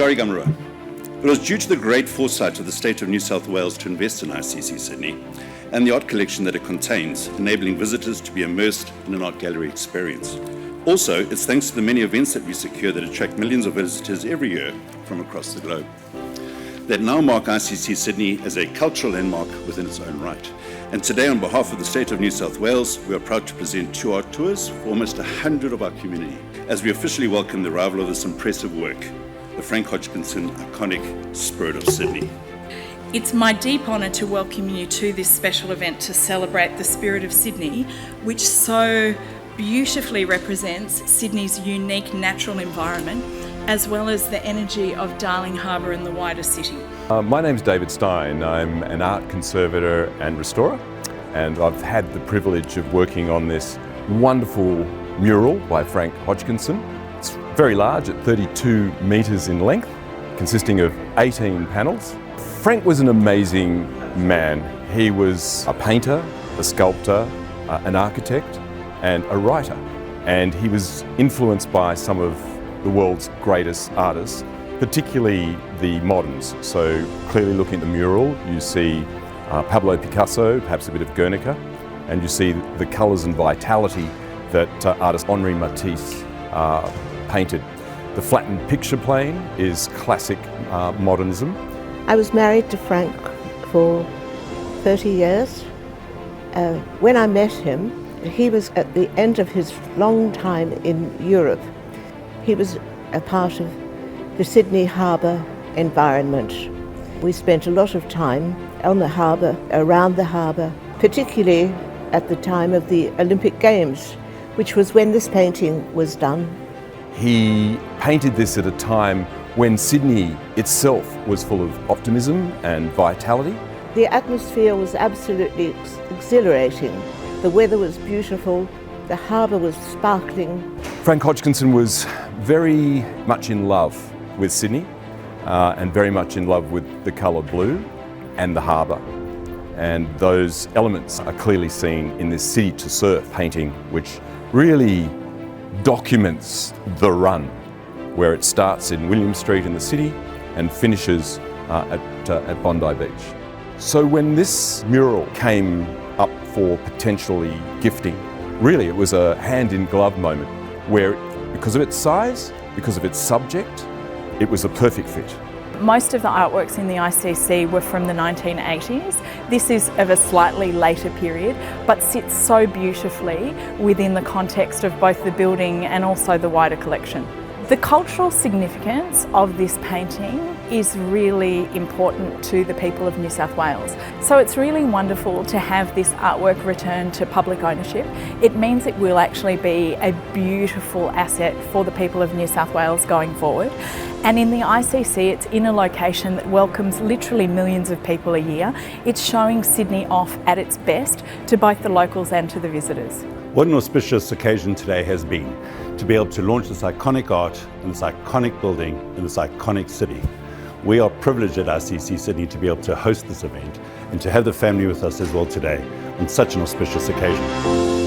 Shari Gamarua. It was due to the great foresight of the State of New South Wales to invest in ICC Sydney and the art collection that it contains, enabling visitors to be immersed in an art gallery experience. Also, it's thanks to the many events that we secure that attract millions of visitors every year from across the globe, that now mark ICC Sydney as a cultural landmark within its own right. And today, on behalf of the State of New South Wales, we are proud to present 2 art tours for almost 100 of our community, as we officially welcome the arrival of this impressive work, the Frank Hodgkinson iconic Spirit of Sydney. It's my deep honour to welcome you to this special event to celebrate the Spirit of Sydney, which so beautifully represents Sydney's unique natural environment, as well as the energy of Darling Harbour and the wider city. My name's David Stein. I'm an art conservator and restorer, and I've had the privilege of working on this wonderful mural by Frank Hodgkinson. It's very large, at 32 metres in length, consisting of 18 panels. Frank was an amazing man. He was a painter, a sculptor, an architect, and a writer. And he was influenced by some of the world's greatest artists, particularly the moderns. So clearly looking at the mural, you see Pablo Picasso, perhaps a bit of Guernica, and you see the colours and vitality that artist Henri Matisse painted. The flattened picture plane is classic modernism. I was married to Frank for 30 years. When I met him, he was at the end of his long time in Europe. He was a part of the Sydney Harbour environment. We spent a lot of time on the harbour, around the harbour, particularly at the time of the Olympic Games, which was when this painting was done. He painted this at a time when Sydney itself was full of optimism and vitality. The atmosphere was absolutely exhilarating. The weather was beautiful, the harbour was sparkling. Frank Hodgkinson was very much in love with Sydney and very much in love with the colour blue and the harbour. And those elements are clearly seen in this City to Surf painting, which really documents the run, where it starts in William Street in the city and finishes at Bondi Beach. So when this mural came up for potentially gifting, really it was a hand-in-glove moment where, because of its size, because of its subject, it was a perfect fit. Most of the artworks in the ICC were from the 1980s. This is of a slightly later period, but sits so beautifully within the context of both the building and also the wider collection. The cultural significance of this painting is really important to the people of New South Wales. So it's really wonderful to have this artwork returned to public ownership. It means it will actually be a beautiful asset for the people of New South Wales going forward. And in the ICC, it's in a location that welcomes literally millions of people a year. It's showing Sydney off at its best to both the locals and to the visitors. What an auspicious occasion today has been to be able to launch this iconic art in this iconic building in this iconic city. We are privileged at ICC Sydney to be able to host this event and to have the family with us as well today on such an auspicious occasion.